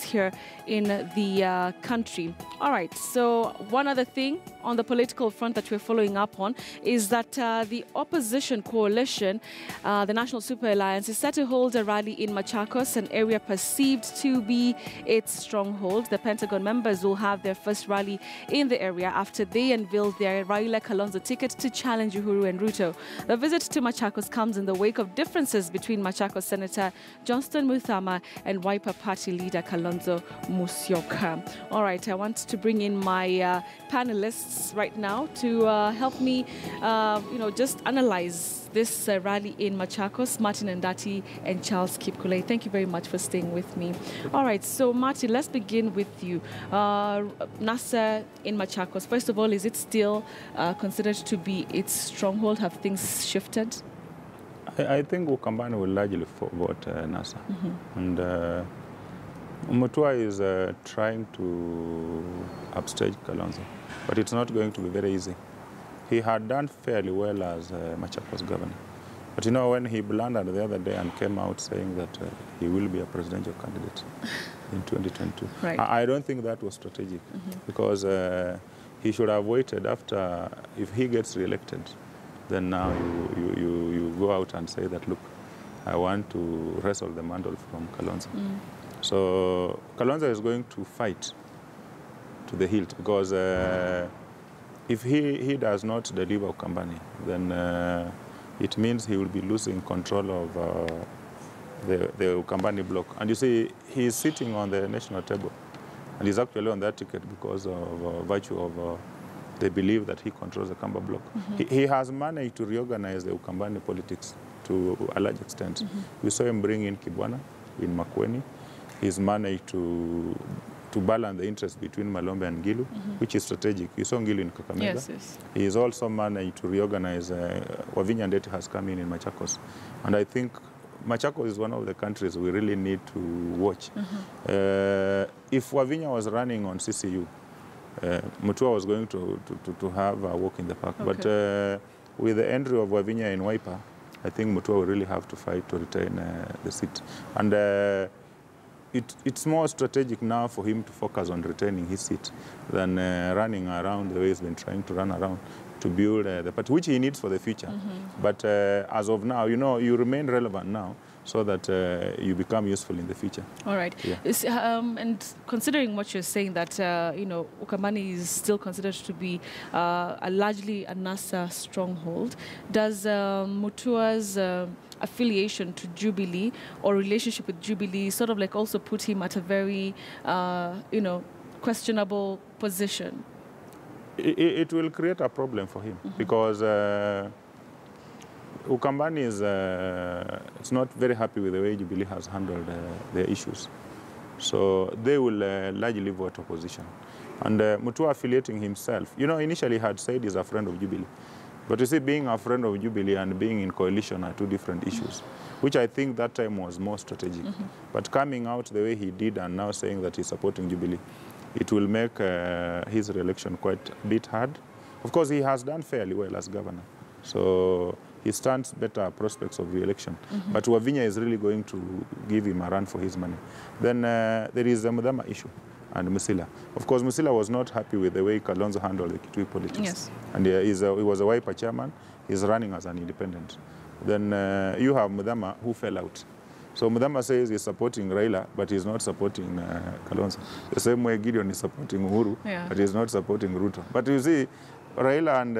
here in the country. All right, so one other thing on the political front that we're following up on is that the opposition coalition, the National Super Alliance, is set to hold a rally in Machakos, an area perceived to be its stronghold. The Pentagon members will have their first rally in the area after they unveiled their Raila Kalonzo ticket to challenge Uhuru and Ruto. The visit to Machakos comes in the wake of differences between Machakos Senator Johnston Muthama and Wiper Party leader Kalonzo Musyoka. All right, I want to bring in my panelists right now to help me, just analyze this rally in Machakos. Martin Ndati and Charles Kipkule. Thank you very much for staying with me. All right, so Martin, let's begin with you. NASA in Machakos, first of all, is it still considered to be its stronghold? Have things shifted? I think Ukambani will largely vote NASA. And Mutua is trying to upstage Kalonzo, but it's not going to be very easy. He had done fairly well as Machakos governor. But you know, when he blundered the other day and came out saying that he will be a presidential candidate in 2022, right. I don't think that was strategic, because he should have waited after, if he gets re-elected, then now you go out and say that, look, I want to wrestle the mantle from Kalonzo. So Kalonzo is going to fight to the hilt, because if he does not deliver Ukambani, then it means he will be losing control of the Ukambani bloc. And you see, he is sitting on the national table, and he's actually on that ticket because of virtue of they believe that he controls the Kamba bloc. He has managed to reorganize the Ukambani politics to a large extent. We saw him bring in Kibwana in Makueni. He's managed to balance the interest between Malombe and Gilu, which is strategic. You saw Gilu in Kakamega. Yes, yes. He's also managed to reorganize. Wavinya Ndeti has come in Machakos. And I think Machakos is one of the countries we really need to watch. If Wavinya was running on CCU, Mutua was going to have a walk in the park. Okay. But with the entry of Wavinya in Wiper, I think Mutua will really have to fight to retain the seat. And it's more strategic now for him to focus on retaining his seat than running around the way he's been trying to run around to build the party, which he needs for the future. But as of now, you remain relevant now, so that you become useful in the future. All right. Yeah. And considering what you're saying, that Ukambani is still considered to be largely a NASA stronghold, does Mutua's affiliation to Jubilee or relationship with Jubilee sort of like also put him at a very, questionable position? It will create a problem for him, because Ukambani is it's not very happy with the way Jubilee has handled their issues. So they will largely vote opposition. And Mutua affiliating himself, initially he had said he's a friend of Jubilee. But you see, being a friend of Jubilee and being in coalition are two different issues, which I think that time was more strategic. But coming out the way he did and now saying that he's supporting Jubilee, it will make his re-election quite a bit hard. Of course, he has done fairly well as governor, so he stands better prospects of re-election. But Wavinya is really going to give him a run for his money. Then there is the Mudama issue and Musila. Of course, Musila was not happy with the way Kalonzo handled the Kitui politics. Yes. And he was a Wiper chairman. He's running as an independent. Then you have Mudama, who fell out. So Mudama says he's supporting Raila, but he's not supporting Kalonzo. The same way Gideon is supporting Uhuru, but he's not supporting Ruto. But you see, Raila and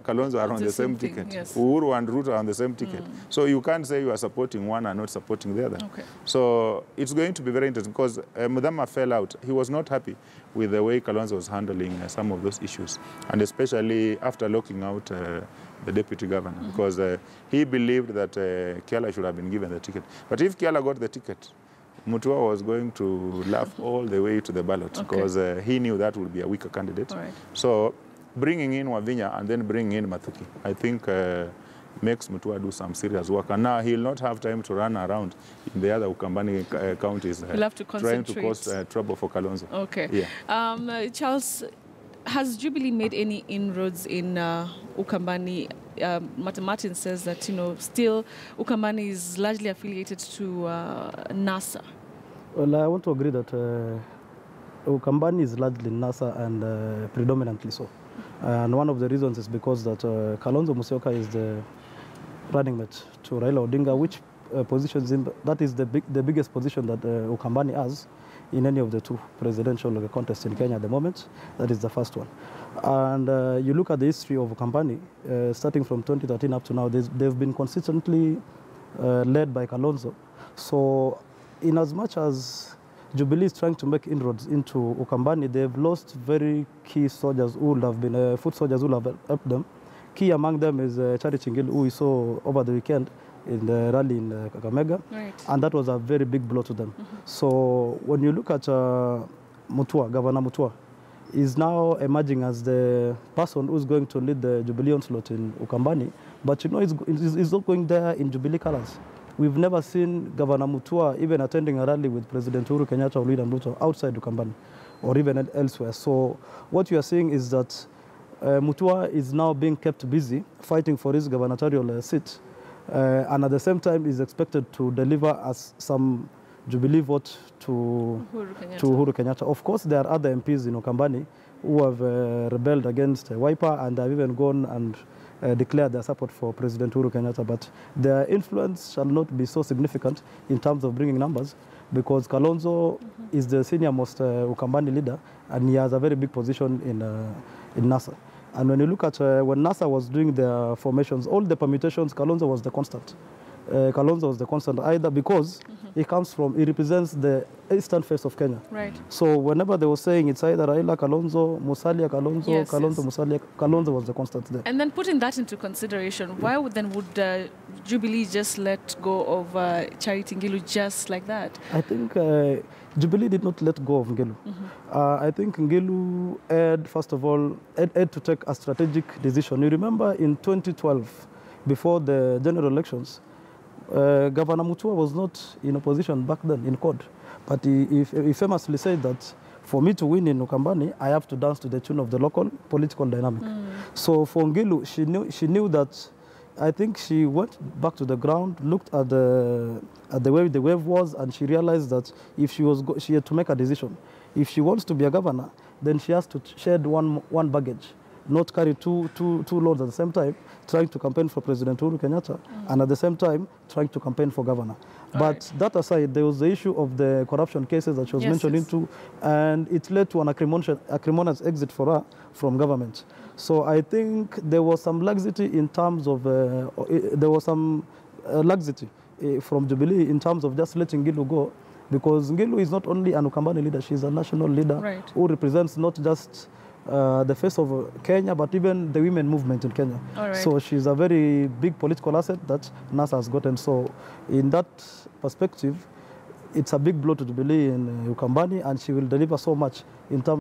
Kalonzo are on the same ticket. Yes. Uhuru and Ruto are on the same ticket. So you can't say you are supporting one and not supporting the other. Okay. So it's going to be very interesting, because Mudama fell out. He was not happy with the way Kalonzo was handling some of those issues, and especially after locking out the deputy governor, because he believed that Kiala should have been given the ticket. But if Kiala got the ticket, Mutua was going to laugh all the way to the ballot, because he knew that would be a weaker candidate. Right. So bringing in Wavinya and then bringing in Mathuki, I think makes Mutua do some serious work. And now he'll not have time to run around in the other Ukambani counties trying to cause trouble for Kalonzo. Okay. Yeah. Charles, has Jubilee made any inroads in Ukambani? Martin says that, still Ukambani is largely affiliated to NASA. Well, I want to agree that Ukambani is largely NASA and predominantly so. And one of the reasons is because that Kalonzo Musyoka is the running mate to Raila Odinga, which positions him, that is the biggest position that Ukambani has in any of the two presidential contests in Kenya at the moment. That is the first one. And you look at the history of Ukambani, starting from 2013 up to now, they've been consistently led by Kalonzo. So in as much as Jubilee is trying to make inroads into Ukambani, they've lost very key soldiers who would have been foot soldiers who would have helped them. Key among them is Charity Ngilu, who we saw over the weekend in the rally in Kakamega, Right. and that was a very big blow to them. So when you look at Mutua, Governor Mutua, is now emerging as the person who's going to lead the Jubilee onslaught in Ukambani, but you know he's not going there in Jubilee colors. We've never seen Governor Mutua even attending a rally with President Uhuru Kenyatta or William Ruto outside Ukambani or even elsewhere. So what you are seeing is that Mutua is now being kept busy fighting for his gubernatorial seat, and at the same time is expected to deliver as some Jubilee vote to Uhuru Kenyatta. Of course, there are other MPs in Ukambani who have rebelled against Wiper and have even gone and declared their support for President Uhuru Kenyatta, but their influence shall not be so significant in terms of bringing numbers, because Kalonzo is the senior-most Ukambani leader, and he has a very big position in NASA. And when you look at when NASA was doing their formations, all the permutations, Kalonzo was the constant. Kalonzo was the constant, either because he represents the eastern face of Kenya. Right. So whenever they were saying it's either Raila, Kalonzo, Musalia, Kalonzo, Yes, Kalonzo, yes. Musalia, Kalonzo was the constant there. And then putting that into consideration, why would Jubilee just let go of Charity Ngilu just like that? I think Jubilee did not let go of Ngilu. I think Ngilu had, first of all, had to take a strategic decision. You remember in 2012, before the general elections, Governor Mutua was not in opposition back then in CORD, but he famously said that for me to win in Ukambani, I have to dance to the tune of the local political dynamic. So for Ngilu, she knew that. I think she went back to the ground, looked at the way the wave was, and she realized that if she had to make a decision. If she wants to be a governor, then she has to shed one baggage, not carry two loads at the same time, trying to campaign for President Uhuru Kenyatta, and at the same time trying to campaign for governor. But that aside, there was the issue of the corruption cases that she was mentioned into, and it led to an acrimonious exit for her from government. So I think there was some laxity in terms of, laxity from Jubilee in terms of just letting Ngilu go, because Ngilu is not only an Ukambani leader, she's a national leader who represents not just the face of Kenya, but even the women movement in Kenya. So she's a very big political asset that NASA has gotten. So in that perspective, it's a big blow to Jubilee in Ukambani, and she will deliver so much in terms